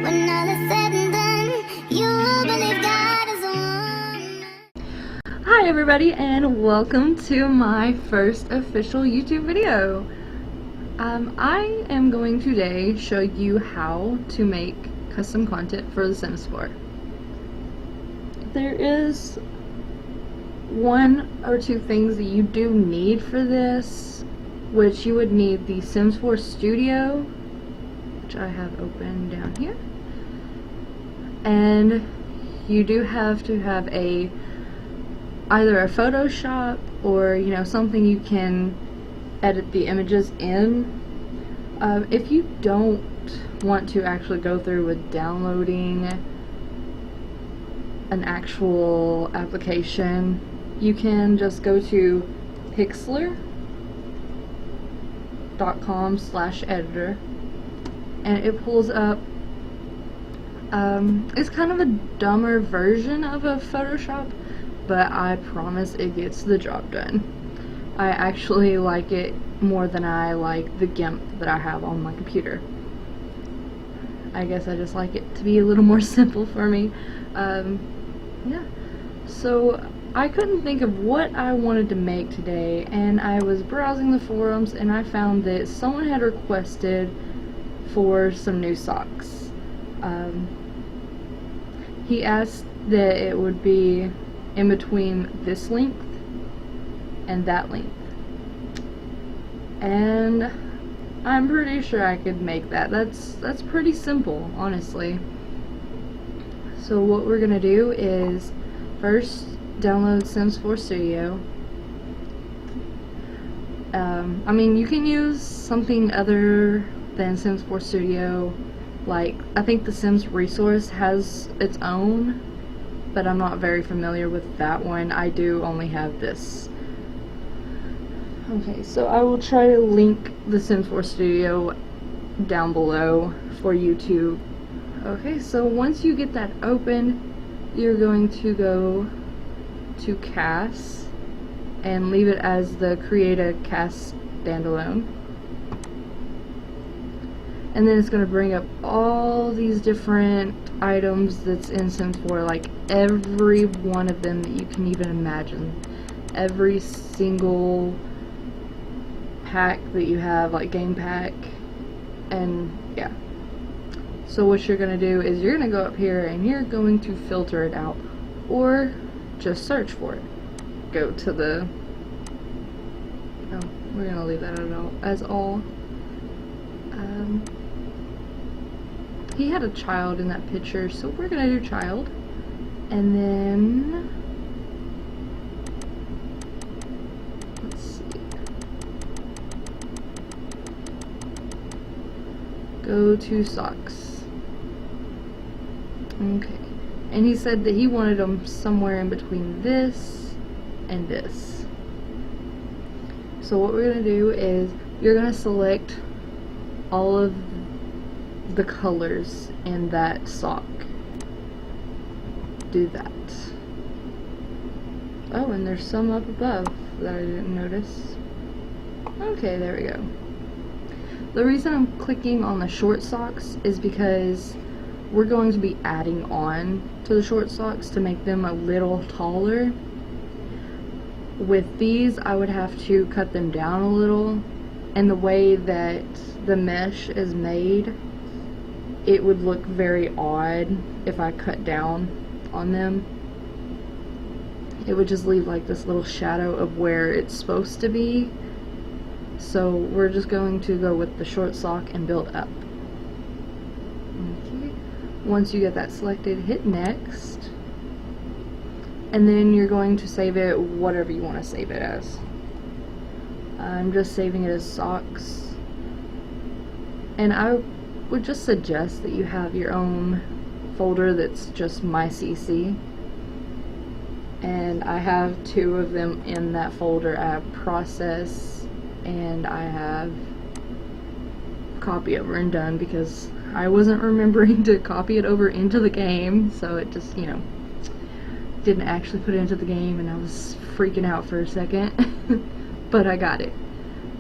When all is said and done, you will believe God is one. Hi everybody, and welcome to my first official YouTube video. I am going today show you how to make custom content for The Sims 4. There is one or two things that you do need for this, which you would need the Sims 4 Studio, which I have open down here, and you do have to have either a Photoshop or something you can edit the images in. If you don't want to actually go through with downloading an actual application, you can just go to pixlr.com/editor and it pulls up, it's kind of a dumber version of a Photoshop, but I promise it gets the job done. I actually like it more than I like the GIMP that I have on my computer. I guess I just like it to be a little more simple for me. Yeah, so I couldn't think of what I wanted to make today, and I was browsing the forums and I found that someone had requested for some new socks. He asked that it would be in between this length and that length, and I'm pretty sure I could make that. That's pretty simple, honestly. So what we're gonna do is first download Sims 4 Studio. I mean, you can use something other than Sims 4 Studio, like I think the Sims Resource has its own, but I'm not very familiar with that one. I do only have this. Okay, so I will try to link the Sims 4 Studio down below for you to. Okay, so once you get that open, you're going to go to cast and leave it as the create a cast standalone. And then it's going to bring up all these different items that's in Sims 4, like every one of them that you can even imagine. Every single pack that you have, like game pack, and yeah. So what you're going to do is you're going to go up here and you're going to filter it out, or just search for it. Go to the, oh, we're going to leave that as all. He had a child in that picture, so we're going to do child. And then, let's see. Go to socks. Okay. And he said that he wanted them somewhere in between this and this. So what we're going to do is you're going to select all of the colors in that sock. Do that. Oh, and there's some up above that I didn't notice. Okay, there we go. The reason I'm clicking on the short socks is because we're going to be adding on to the short socks to make them a little taller. With these, I would have to cut them down a little, and the way that the mesh is made, it would look very odd if I cut down on them. It would just leave like this little shadow of where it's supposed to be. So we're just going to go with the short sock and build up. Okay. Once you get that selected, hit next, and then you're going to save it whatever you want to save it as. I'm just saving it as socks, and I would just suggest that you have your own folder that's just my CC, and I have two of them in that folder. I have process and I have copy over and done, because I wasn't remembering to copy it over into the game, so it just didn't actually put it into the game, and I was freaking out for a second. But I got it.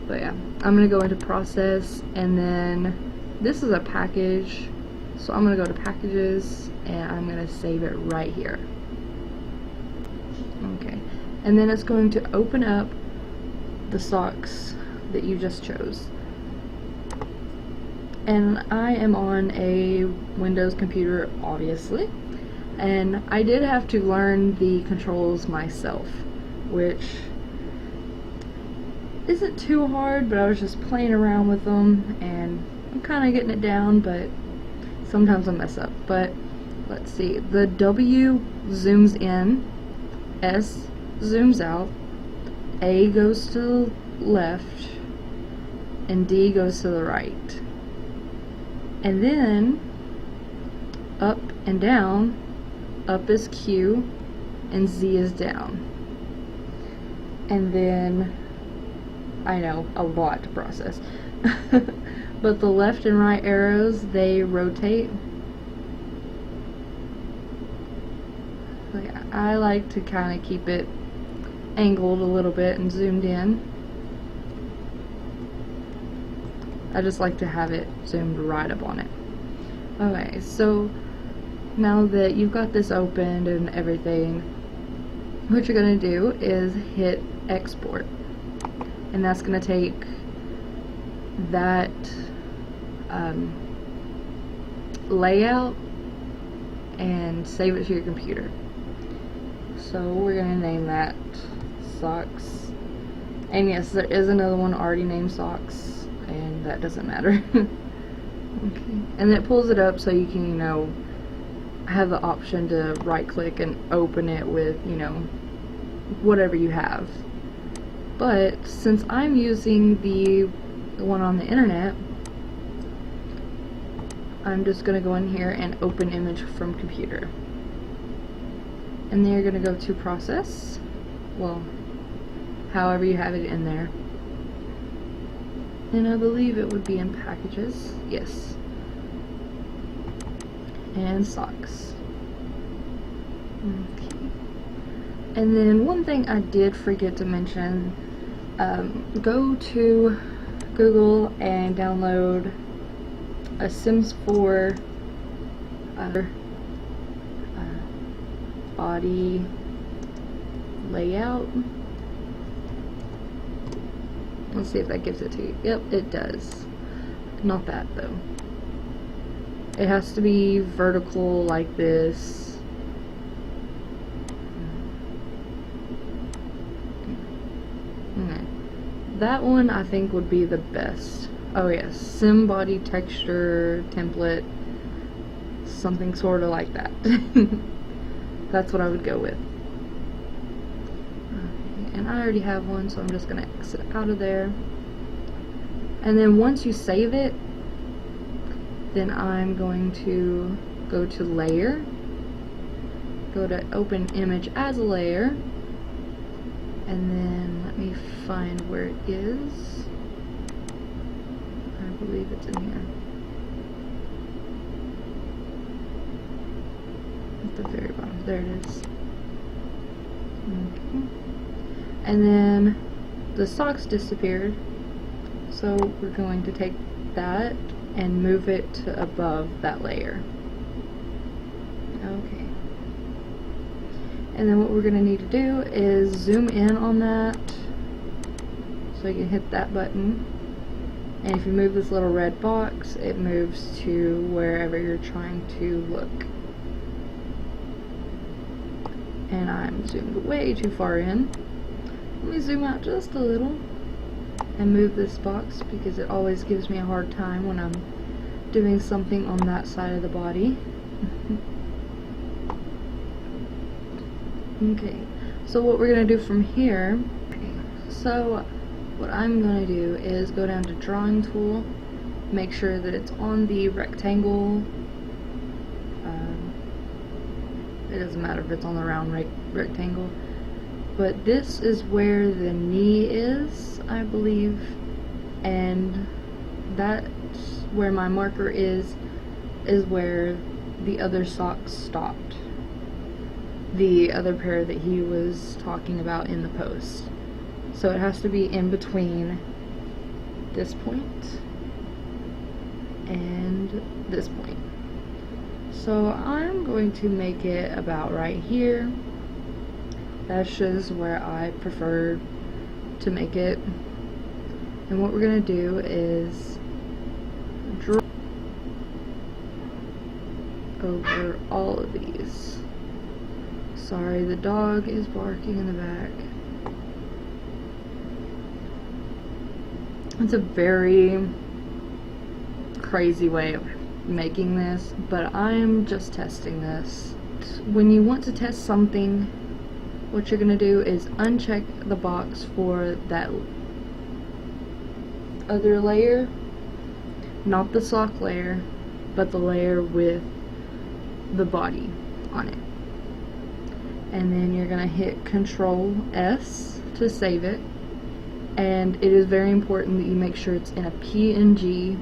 But yeah, I'm gonna go into process, and then this is a package So I'm gonna go to packages and I'm gonna save it right here. Okay, and then it's going to open up the socks that you just chose. And I am on a Windows computer, obviously, and I did have to learn the controls myself, which isn't too hard, but I was just playing around with them and I'm kind of getting it down, but sometimes I mess up. But let's see, the W zooms in, S zooms out, A goes to the left, and D goes to the right. And then up and down, up is Q and Z is down. And then, I know, a lot to process. But the left and right arrows, they rotate. So yeah, I like to kind of keep it angled a little bit and zoomed in. I just like to have it zoomed right up on it. Okay, so now that you've got this opened and everything, what you're going to do is hit export. And that's going to take that layout and save it to your computer. So we're going to name that socks. And yes, there is another one already named socks, and that doesn't matter. Okay. And it pulls it up so you can, you know, have the option to right click and open it with, you know, whatever you have. But since I'm using the one on the internet, I'm just going to go in here and open image from computer. And then you're going to go to process, well, however you have it in there. And I believe it would be in packages, yes. And socks. Okay. And then one thing I did forget to mention, go to Google and download a Sims 4 body layout. Let's see if that gives it to you. Yep, it does. Not that though. It has to be vertical like this. Okay. That one I think would be the best. Oh yes, sim body texture template, something sort of like that. That's what I would go with. Okay, and I already have one, so I'm just going to exit out of there. And then once you save it, then I'm going to go to layer, go to open image as a layer, and then let me find where it is. I believe it's in here. At the very bottom. There it is. Okay. And then the socks disappeared, so we're going to take that and move it to above that layer. Okay. And then what we're going to need to do is zoom in on that, so you can hit that button. And if you move this little red box, it moves to wherever you're trying to look. And I'm zoomed way too far in. Let me zoom out just a little and move this box, because it always gives me a hard time when I'm doing something on that side of the body. Okay, so what we're going to do from here, so what I'm going to do is go down to drawing tool, make sure that it's on the rectangle. It doesn't matter if it's on the round rectangle, but this is where the knee is, I believe, and that's where my marker is where the other socks stopped, the other pair that he was talking about in the post. So it has to be in between this point and this point. So I'm going to make it about right here. That's just where I prefer to make it. And what we're going to do is draw over all of these. Sorry, the dog is barking in the back. It's a very crazy way of making this, but I'm just testing this. When you want to test something, what you're going to do is uncheck the box for that other layer, not the sock layer, but the layer with the body on it. And then you're going to hit Control S to save it. And it is very important that you make sure it's in a PNG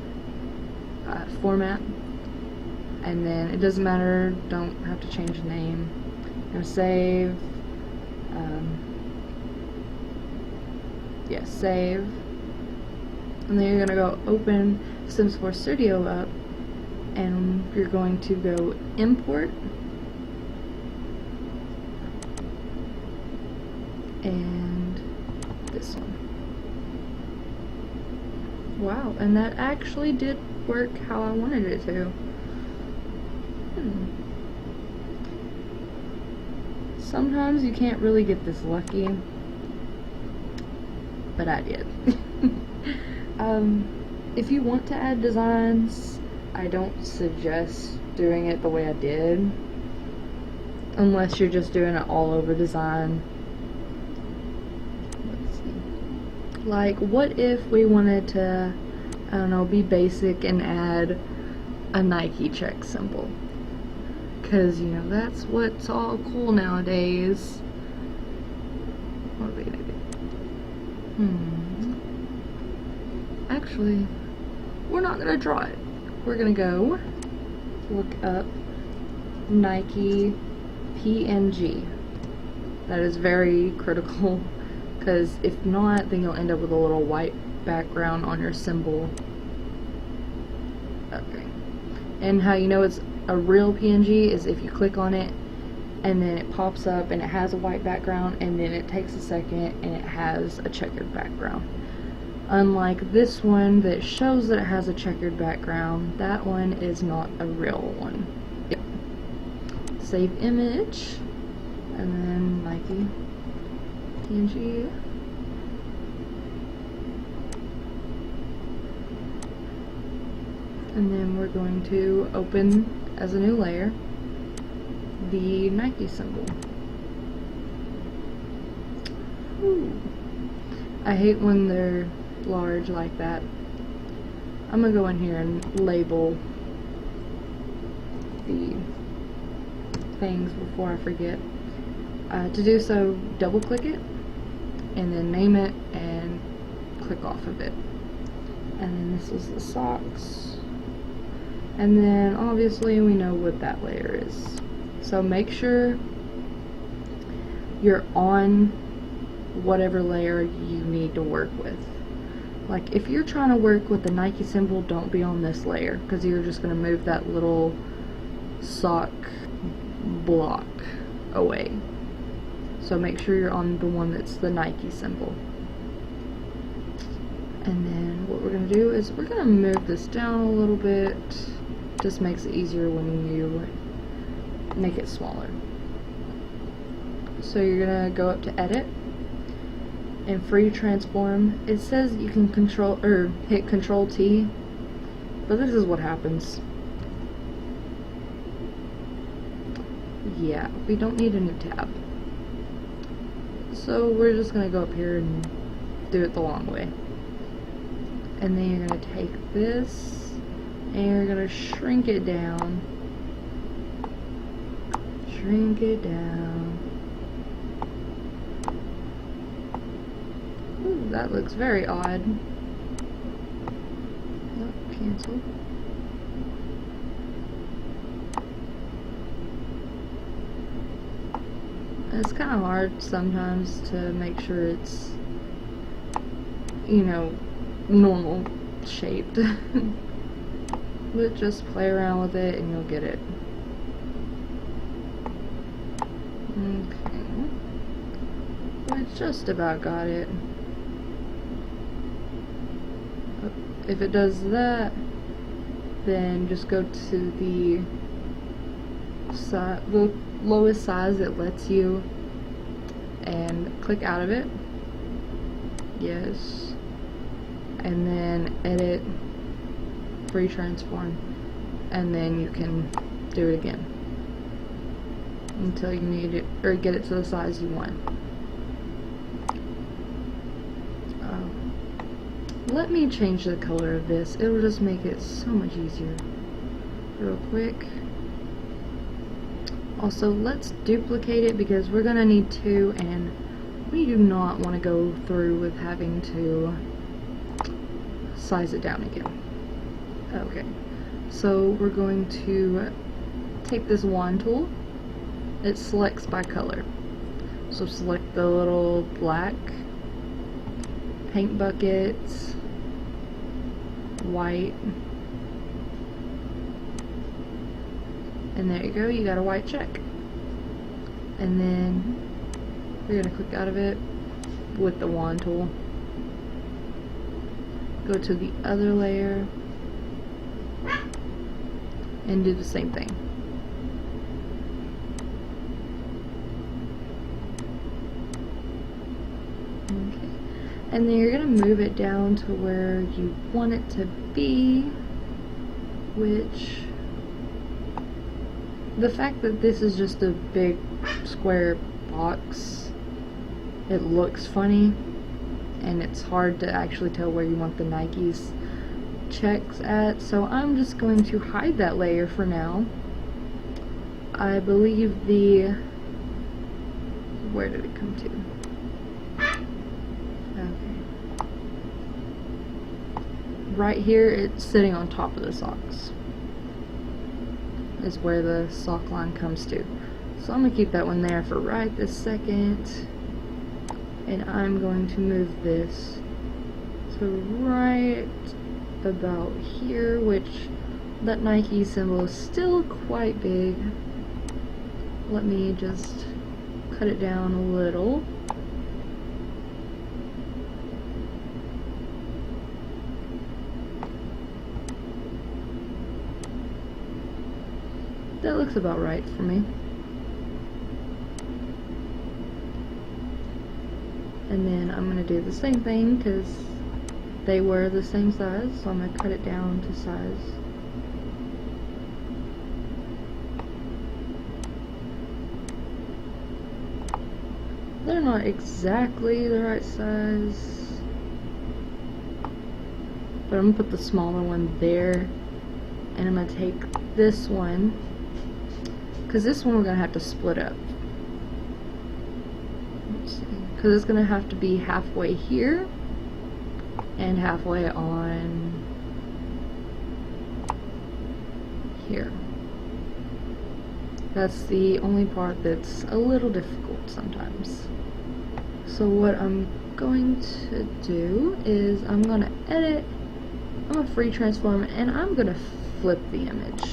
format. And then it doesn't matter, don't have to change the name. I'm going to save. Save. And then you're going to go open Sims 4 Studio up, and you're going to go import, and this one. Wow, and that actually did work how I wanted it to. Sometimes you can't really get this lucky, but I did. If you want to add designs, I don't suggest doing it the way I did, unless you're just doing an all over design. Let's see. Like, what if we wanted to, I don't know, be basic and add a Nike check symbol? Because, you know, that's what's all cool nowadays. What are we gonna do? Actually, we're not gonna draw it. We're gonna go look up Nike PNG. That is very critical, because if not, then you'll end up with a little white background on your symbol. Okay. And how you know it's a real PNG is if you click on it and then it pops up and it has a white background, and then it takes a second and it has a checkered background. Unlike this one that shows that it has a checkered background, that one is not a real one. Yep. Save image, and then Nike PNG. And then we're going to open as a new layer the Nike symbol. Ooh. I hate when they're large like that. I'm gonna go in here and label the things before I forget. To do so, double click it and then name it and click off of it. And then this is the socks. And then obviously we know what that layer is. So make sure you're on whatever layer you need to work with. Like, if you're trying to work with the Nike symbol, don't be on this layer, because you're just going to move that little sock block away. So make sure you're on the one that's the Nike symbol. And then what we're going to do is we're going to move this down a little bit. Just makes it easier when you make it smaller. So you're going to go up to edit and free transform. It says you can hit Control T, but this is what happens. Yeah, we don't need a new tab. So we're just going to go up here and do it the long way. And then you're going to take this and you're going to shrink it down. Shrink it down. Ooh, that looks very odd. Oh, cancel. It's kind of hard sometimes to make sure it's, you know, normal shaped. But just play around with it and you'll get it. Okay. We just about got it. If it does that, then just go to the lowest size it lets you and click out of it. Yes. And then edit, free transform, and then you can do it again until you need it or get it to the size you want. Let me change the color of this. It'll just make it so much easier. Real quick. Also, let's duplicate it because we're gonna need to, and we do not want to go through with having to size it down again. Okay, so we're going to take this wand tool. It selects by color. So select the little black, paint buckets, white, and there you go, you got a white check. And then we're going to click out of it with the wand tool, go to the other layer and do the same thing. And then you're going to move it down to where you want it to be, which, the fact that this is just a big square box, it looks funny, and it's hard to actually tell where you want the Nike's checks at, so I'm just going to hide that layer for now. I believe where did it come to? Right here, it's sitting on top of the socks, is where the sock line comes to. So I'm going to keep that one there for right this second, and I'm going to move this to right about here, which that Nike symbol is still quite big. Let me just cut it down a little. That looks about right for me. And then I'm going to do the same thing because they were the same size, so I'm going to cut it down to size. They're not exactly the right size, but I'm going to put the smaller one there, and I'm going to take this one, because this one we're going to have to split up. Let's see, because it's going to have to be halfway here and halfway on here. That's the only part that's a little difficult sometimes. So what I'm going to do is I'm going to edit, I'm going to free transform, and I'm going to flip the image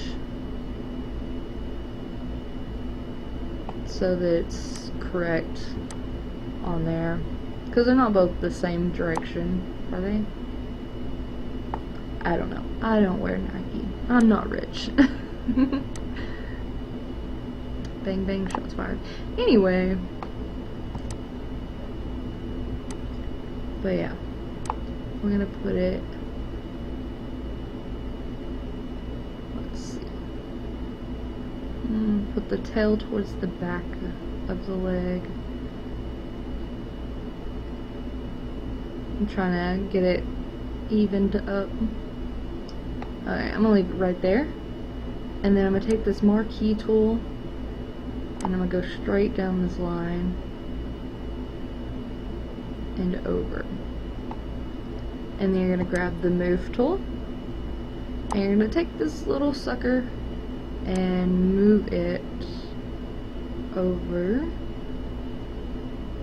so that it's correct on there, because they're not both the same direction, are they? I don't know. I don't wear Nike. I'm not rich. Bang bang, shots fired. Anyway, but yeah, we're gonna put it, let's see, put the tail towards the back of the leg. I'm trying to get it evened up. Alright, I'm gonna leave it right there, and then I'm gonna take this marquee tool and I'm going to go straight down this line and over. And then you're going to grab the move tool and you're going to take this little sucker and move it over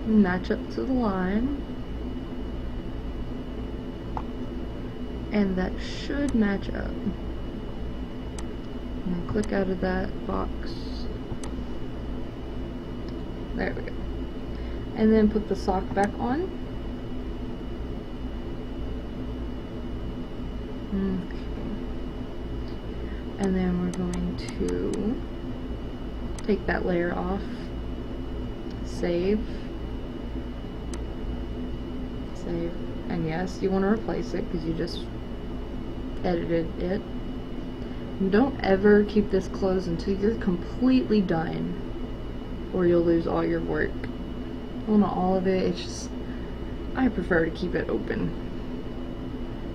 and match up to the line. And that should match up. And click out of that box. There we go. And then put the sock back on. Okay. And then we're going to take that layer off. Save. Save. And yes, you want to replace it because you just edited it. Don't ever keep this closed until you're completely done, or you'll lose all your work. Well, not all of it, it's just, I prefer to keep it open.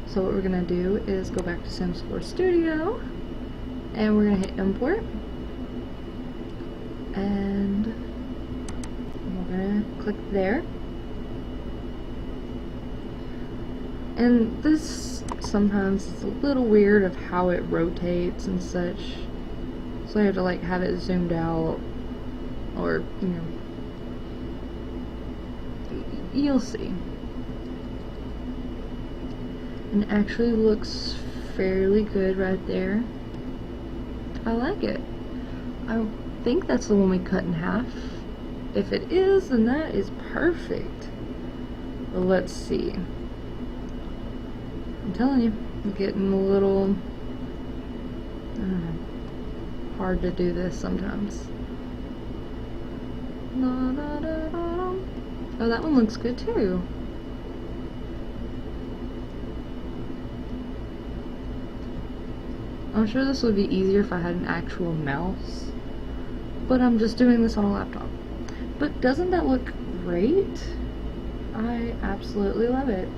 So what we're going to do is go back to Sims 4 Studio, and we're going to hit import, and we're going to click there. And this sometimes is a little weird of how it rotates and such, so I have to like have it zoomed out, or you know, you'll see. And it actually looks fairly good right there. I like it. I think that's the one we cut in half. If it is, then that is perfect. Well, let's see. I'm telling you, I'm getting a little hard to do this sometimes. Oh, that one looks good too. I'm sure this would be easier if I had an actual mouse, but I'm just doing this on a laptop. But doesn't that look great? I absolutely love it.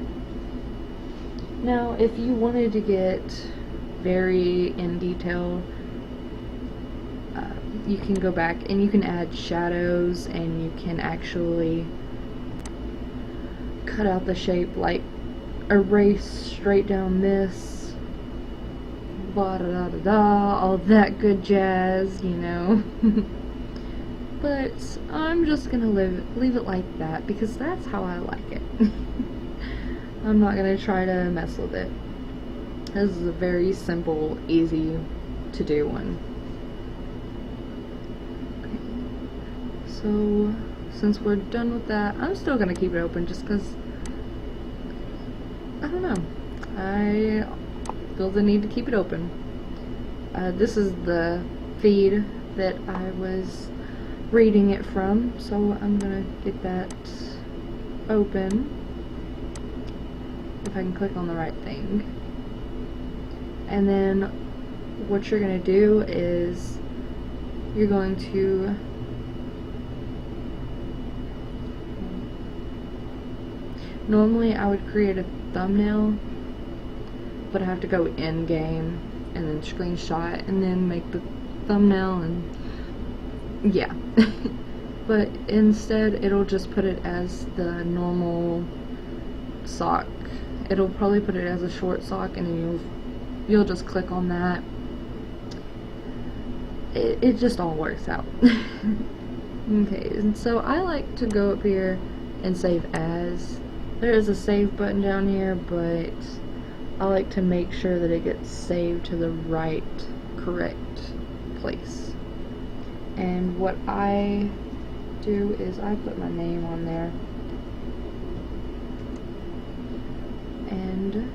Now, if you wanted to get very in detail, you can go back and you can add shadows, and you can actually cut out the shape, like erase straight down this, blah da da da da, all that good jazz, you know. But I'm just gonna leave it like that because that's how I like it. I'm not gonna try to mess with it. This is a very simple, easy to do one. Okay. So since we're done with that, I'm still gonna keep it open just because I don't know. I feel the need to keep it open. This is the feed that I was reading it from, so I'm gonna get that open. If I can click on the right thing. And then what you're going to do is you're going to normally I would create a thumbnail, but I have to go in game and then screenshot and then make the thumbnail, and yeah. But instead it'll just put it as the normal sock. It'll probably put it as a short sock, and then you'll just click on that. It just all works out. Okay, and so I like to go up here and save as. There is a save button down here, but I like to make sure that it gets saved to the right, correct place. And what I do is I put my name on there. And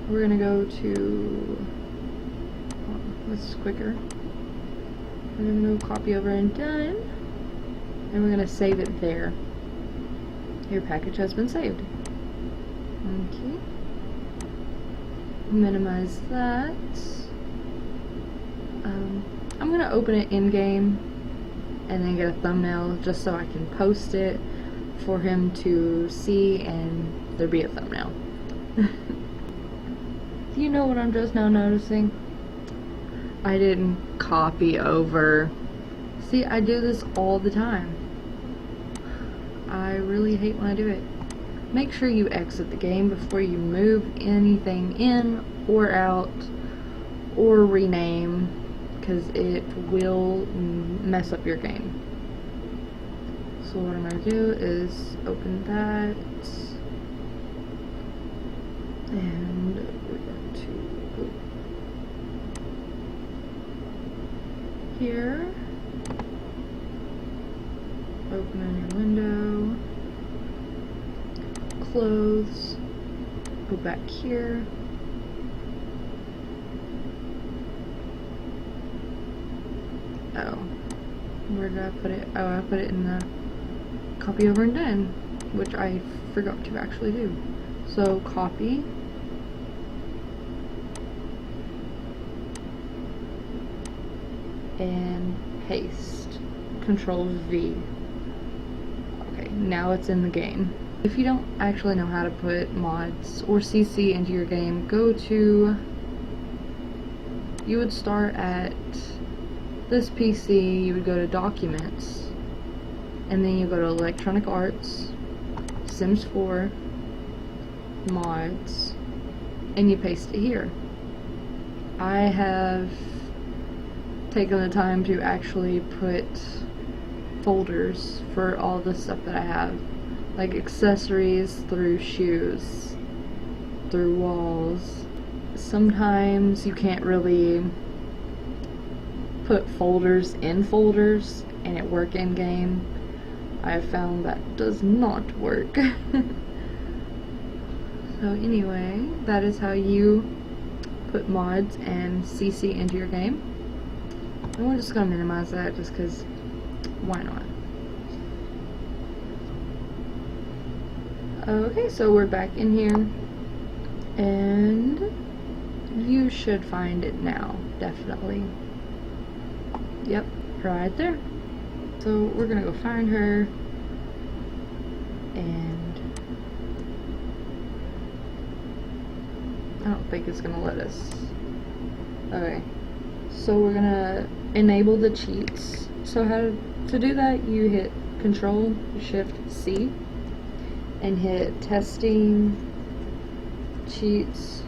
we're gonna go to, this is quicker. We're gonna go copy over and done, and we're gonna save it there. Your package has been saved. Okay. Minimize that. I'm gonna open it in game and then get a thumbnail just so I can post it for him to see and there be a thumbnail. You know what I'm just now noticing? I didn't copy over. See, I do this all the time. I really hate when I do it. Make sure you exit the game before you move anything in or out or rename, because it will mess up your game. So what I'm going to do is open that, and we're going to go here, Open a new window. Clothes. Go back here. Oh. Where did I put it? Oh, I put it in the copy over and done, which I forgot to actually do. So copy. And paste. Control V. Okay, now it's in the game. If you don't actually know how to put mods or CC into your game, you would start at this PC, you would go to Documents, and then you go to Electronic Arts, Sims 4, Mods, and you paste it here. I have taken the time to actually put folders for all the stuff that I have, like accessories through shoes, through walls. Sometimes you can't really put folders in folders and it work in game. I have found that does not work. So anyway, that is how you put mods and CC into your game. And we're just gonna minimize that just because why not? Okay, so we're back in here and you should find it now, definitely. Yep, right there. So we're gonna go find her and I don't think it's gonna let us. Okay, so we're gonna enable the cheats. So to do that, you hit Control Shift C and hit testing cheats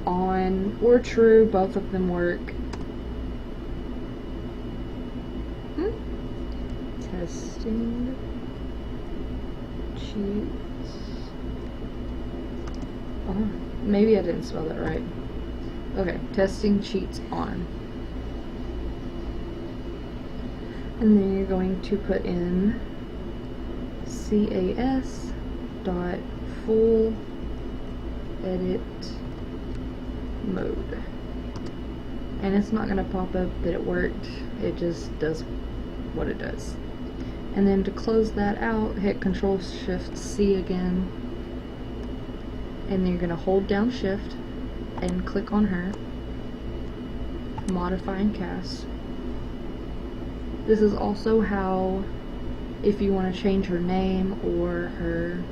on or true. Both of them work. Testing cheats. Oh, maybe I didn't spell that right. Okay, testing cheats on. And then you're going to put in CAS dot full edit mode. And it's not going to pop up that it worked, it just does what it does. And then to close that out, hit Control Shift C again, and then you're going to hold down Shift and click on her, modify and cast. This is also how, if you want to change her name or her,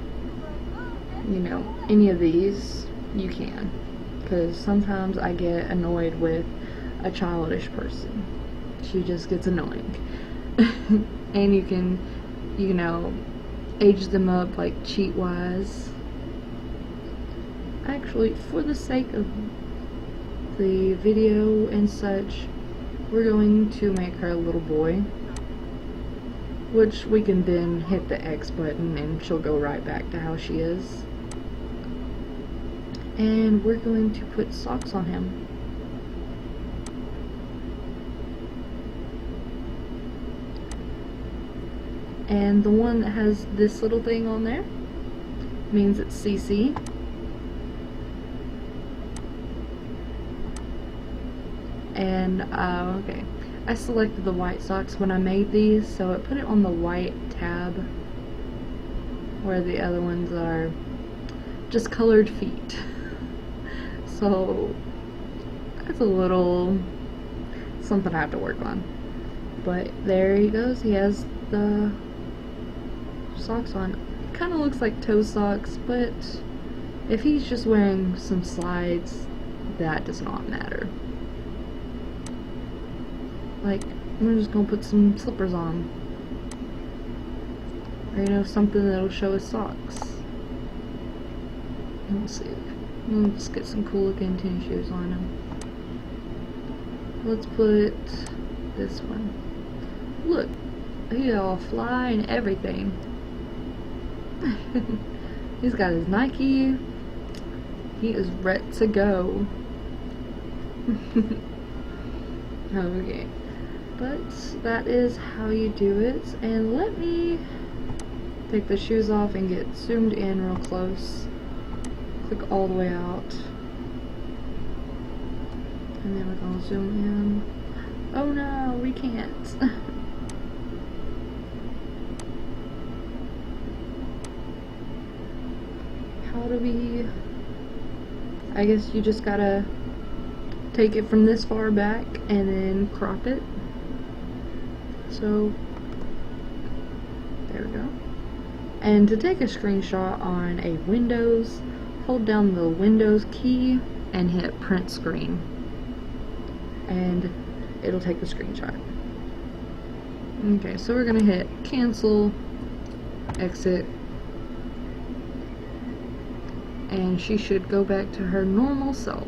you know, any of these, you can. Because sometimes I get annoyed with a childish person. She just gets annoying. And you can, you know, age them up like cheat wise. Actually, for the sake of the video and such, we're going to make her a little boy, which we can then hit the X button and she'll go right back to how she is. And we're going to put socks on him. And the one that has this little thing on there means it's CC. And okay, I selected the white socks when I made these, so it put it on the white tab where the other ones are just colored feet. So that's a little something I have to work on. But there he goes, he has the socks on. It kind of looks like toe socks, but if he's just wearing some slides, that does not matter. Like, I'm just gonna put some slippers on, or you know, something that'll show his socks. We'll see. We'll just get some cool looking tennis shoes on him. Let's put this one. Look, he all fly and everything. He's got his Nike. He is ready to go. Okay. But that is how you do it. And let me take the shoes off and get zoomed in real close. Click all the way out. And then we're gonna zoom in. Oh no, we can't. How do we... I guess you just gotta take it from this far back and then crop it. So, there we go. And to take a screenshot on a Windows, hold down the Windows key and hit print screen. And it'll take the screenshot. Okay, so we're gonna hit cancel, exit, and she should go back to her normal self.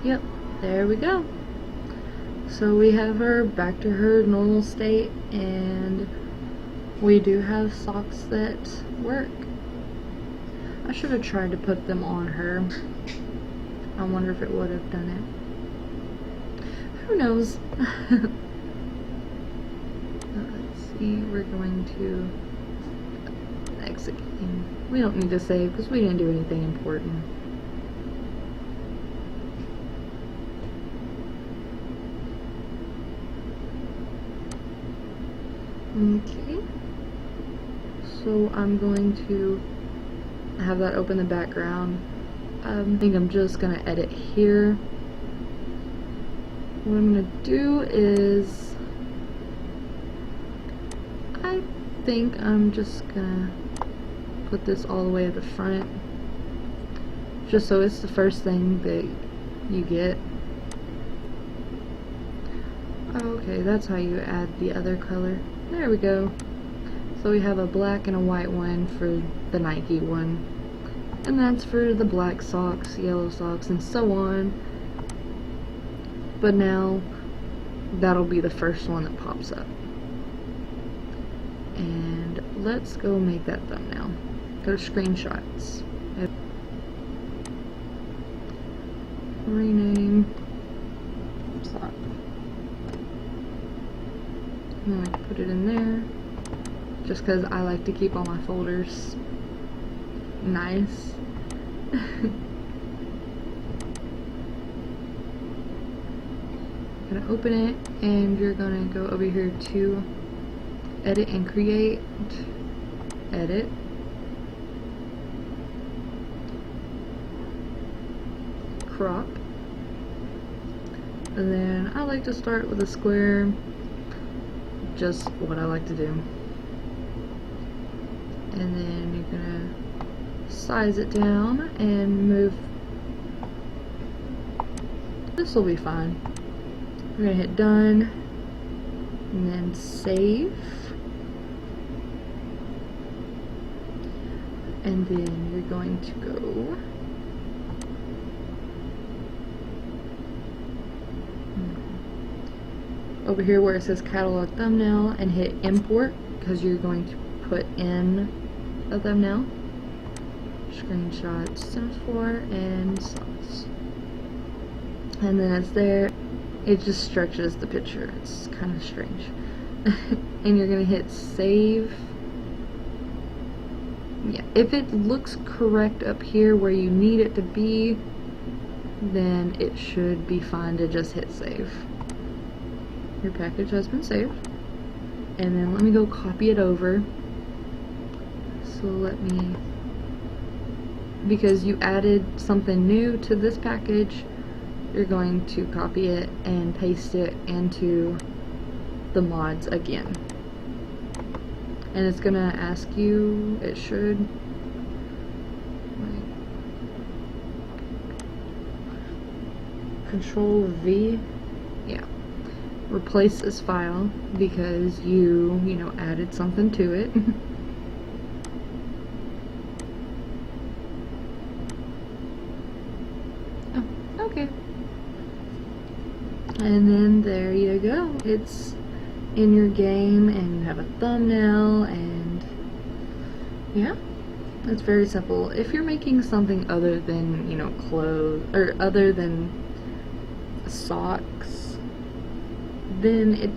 Yep, there we go. So we have her back to her normal state, and we do have socks that work. I should have tried to put them on her. I wonder if it would have done it. Who knows? Let's see, we're going to exit game. We don't need to save because we didn't do anything important. Okay. So I'm going to have that open the background. I think I'm just gonna edit here. What I'm gonna do is, I think I'm just gonna put this all the way at the front, just so it's the first thing that you get. Okay, that's how you add the other color. There we go. So we have a black and a white one for the Nike one. And that's for the black socks, yellow socks, and so on. But now, that'll be the first one that pops up. And let's go make that thumbnail. Go to screenshots. Rename sock. I'm gonna put it in there, just because I like to keep all my folders nice. Gonna open it, and you're gonna go over here to edit and create, edit, crop, and then I like to start with a square, just what I like to do, and then you're gonna size it down and move. This will be fine. We're gonna hit done and then save, and then you're going to go over here where it says catalog thumbnail and hit import, because you're going to put in a thumbnail. Screenshot Sims 4 and socks. And then it's there. It just stretches the picture. It's kind of strange. And you're gonna hit save. Yeah, if it looks correct up here where you need it to be, then it should be fine to just hit save. Your package has been saved. And then let me go copy it over. So let me, because you added something new to this package, you're going to copy it and paste it into the mods again. And it's gonna ask you, it should, like, Control V, yeah, replace this file because you know, added something to it. Oh, okay. And then there you go. It's in your game and you have a thumbnail, and yeah, it's very simple. If you're making something other than, you know, clothes, or other than socks, then it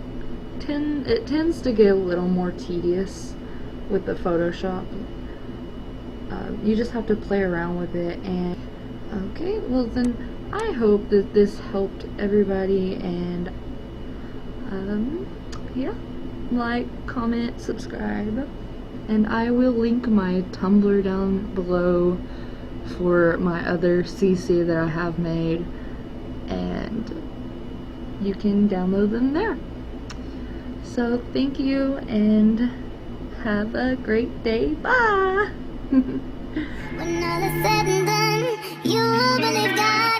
tends to get a little more tedious with the Photoshop. You just have to play around with it. And okay, well then I hope that this helped everybody, and yeah, like, comment, subscribe, and I will link my Tumblr down below for my other CC that I have made, and you can download them there. So thank you, and have a great day. Bye! When all is said and done, you will believe God.